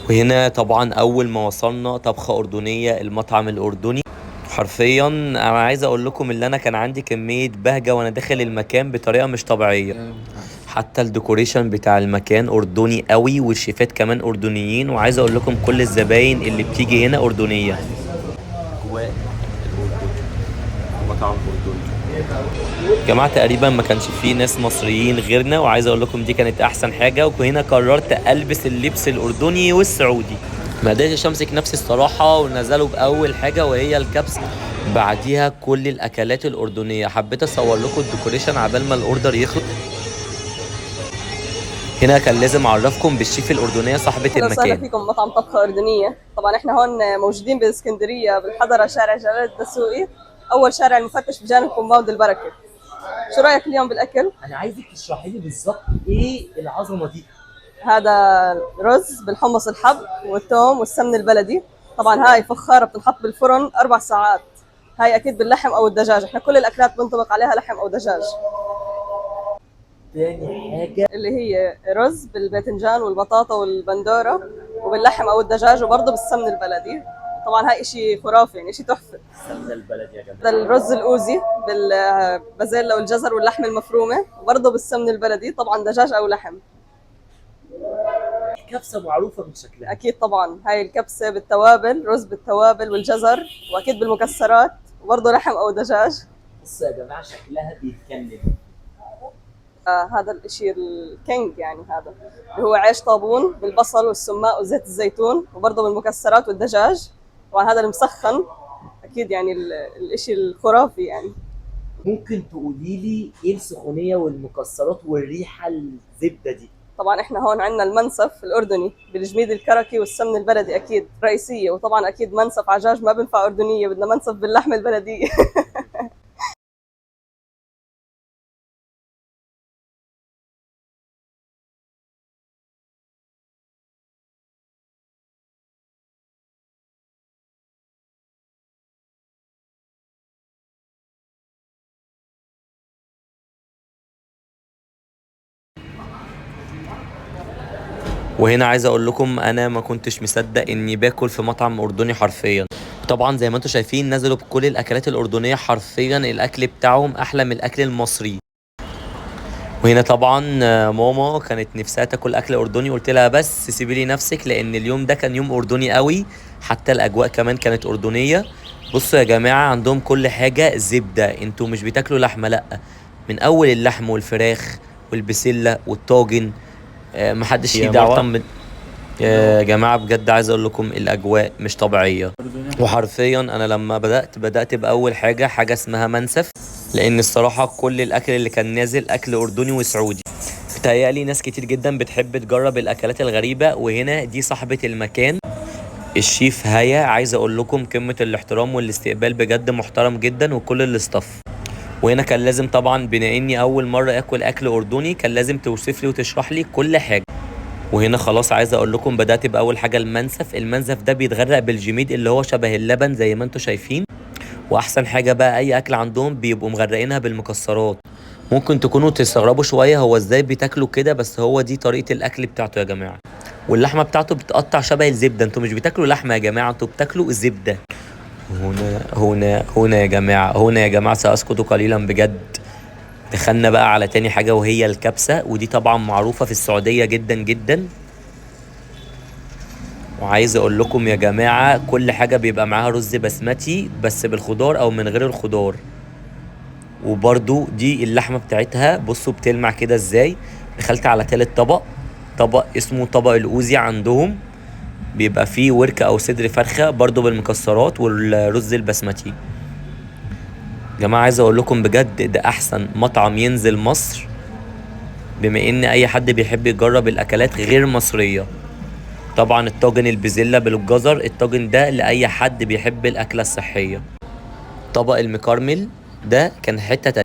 وهنا طبعا اول ما وصلنا طبخة اردنية المطعم الاردني. حرفيا انا عايز اقول لكم ان انا كان عندي كمية بهجة وانا داخل المكان بطريقة مش طبيعية. حتى الديكوريشن بتاع المكان اردني قوي والشيفات كمان اردنيين، وعايز اقول لكم كل الزباين اللي بتيجي هنا اردنية. اجواء الاردن، مطعم اردني. جماعة تقريبا ما كانش فيه ناس مصريين غيرنا، وعايز اقول لكم دي كانت احسن حاجة. وهنا قررت البس اللبس الاردني والسعودي. ما قدرتش امسك نفسي الصراحة، ونزلوا باول حاجة وهي الكبسة، بعديها كل الاكلات الاردنية. حبيت اصور لكم الديكوريشن عبال ما الاوردر يخلص. هنا كان لازم اعرفكم بالشيف الاردنية صاحبة اهلا وسهلا المكان. فيكم مطعم طبخة أردنية. طبعا احنا هون موجودين بالاسكندرية بالحضرة، شارع جلال الدسوقي، أول شارع المفتش بجانب كومباوند البركة. شو رأيك اليوم بالأكل؟ انا عايزك تشرحي لي بالظبط ايه العظمه دي. هذا رز بالحمص الحب والثوم والسمن البلدي. طبعا هاي فخارة بتنحط بالفرن 4 ساعات. هاي أكيد باللحم أو الدجاج، احنا كل الأكلات بنطبق عليها لحم أو دجاج. تاني حاجه اللي هي رز بالباذنجان والبطاطا والبندورة وباللحم أو الدجاج وبرضه بالسمن البلدي. طبعا هاي اشي خرافي، يعني اشي تحفة. السمنه البلدي يا ده جماعه. الرز الأوزي بالبازيلا والجزر واللحمة المفرومة وبرضه بالسمن البلدي، طبعا دجاج أو لحم. الكبسه معروفه من شكلها. أكيد طبعا هاي الكبسة بالتوابل، رز بالتوابل والجزر، وأكيد بالمكسرات وبرضه لحم أو دجاج. بصوا يا جماعه شكلها بيتكلم. هذا الاشي الكينج يعني، هذا اللي هو عيش طابون بالبصل والسماق وزيت الزيتون وبرضه بالمكسرات والدجاج. طبعا هذا المسخن اكيد يعني الاشي الخرافي يعني. ممكن تقولي لي ايه السخونيه والمكسرات والريحه الزبده دي؟ طبعا احنا هون عندنا المنسف الاردني بالجميد الكركي والسمن البلدي اكيد رئيسيه، وطبعا اكيد منسف عجاج ما بنفع اردنيه، بدنا منسف باللحمه البلديه. وهنا عايز اقول لكم انا ما كنتش مصدق اني باكل في مطعم اردني حرفيا. طبعا زي ما انتم شايفين نزلوا بكل الاكلات الاردنيه، حرفيا الاكل بتاعهم احلى من الاكل المصري. وهنا طبعا ماما كانت نفسها تاكل اكل اردني، قلت لها بس سيبي لي نفسك لان اليوم ده كان يوم اردني قوي. حتى الاجواء كمان كانت اردنيه. بصوا يا جماعه عندهم كل حاجه زبده، انتوا مش بتاكلوا لحمه لا، من اول اللحم والفراخ والبسله والطاجن. محدش ليه دعوه. يا جماعه بجد عايز اقول لكم الاجواء مش طبيعيه. وحرفيا انا لما بدات باول حاجه اسمها منسف، لان الصراحه كل الاكل اللي كان نازل اكل اردني وسعودي. بتهيألي ناس كتير جدا بتحب تجرب الاكلات الغريبه، وهنا دي صاحبه المكان الشيف هيا. عايز اقول لكم قمه الاحترام والاستقبال، بجد محترم جدا وكل الاستاف. وهنا كان لازم طبعا بما اني اول مره اكل اكل اردني كان لازم توصف لي وتشرح لي كل حاجه. وهنا خلاص عايز اقول لكم بدات باول حاجه المنسف. المنسف ده بيتغرق بالجميد اللي هو شبه اللبن زي ما انتم شايفين. واحسن حاجه بقى اي اكل عندهم بيبقوا مغرقينها بالمكسرات. ممكن تكونوا تستغربوا شويه هو ازاي بتاكلوا كده، بس هو دي طريقه الاكل بتاعته يا جماعه. واللحمه بتاعته بتقطع شبه الزبده، انتوا مش بتاكلوا لحمه يا جماعه، انتوا بتاكلوا الزبده. هنا يا جماعه، هنا يا جماعه ساسكت قليلا بجد. دخلنا بقى على تاني حاجه وهي الكبسه، ودي طبعا معروفه في السعوديه جدا جدا. وعايز اقول لكم يا جماعه كل حاجه بيبقى معاها رز بسمتي بس بالخضار او من غير الخضار. وبرضو دي اللحمه بتاعتها بصوا بتلمع كده ازاي. دخلت على تالت طبق، طبق اسمه طبق الاوزي عندهم. بيبقى فيه ورك او صدر فرخه برضو بالمكسرات والرز البسمتي. جماعه عايز اقول لكم بجد ده احسن مطعم ينزل مصر، بما ان اي حد بيحب يجرب الاكلات غير مصريه. طبعا الطاجن البزلة بالجزر، الطاجن ده لأي حد بيحب الأكلة الصحية. طبق المكرمل ده كان حتة تانية.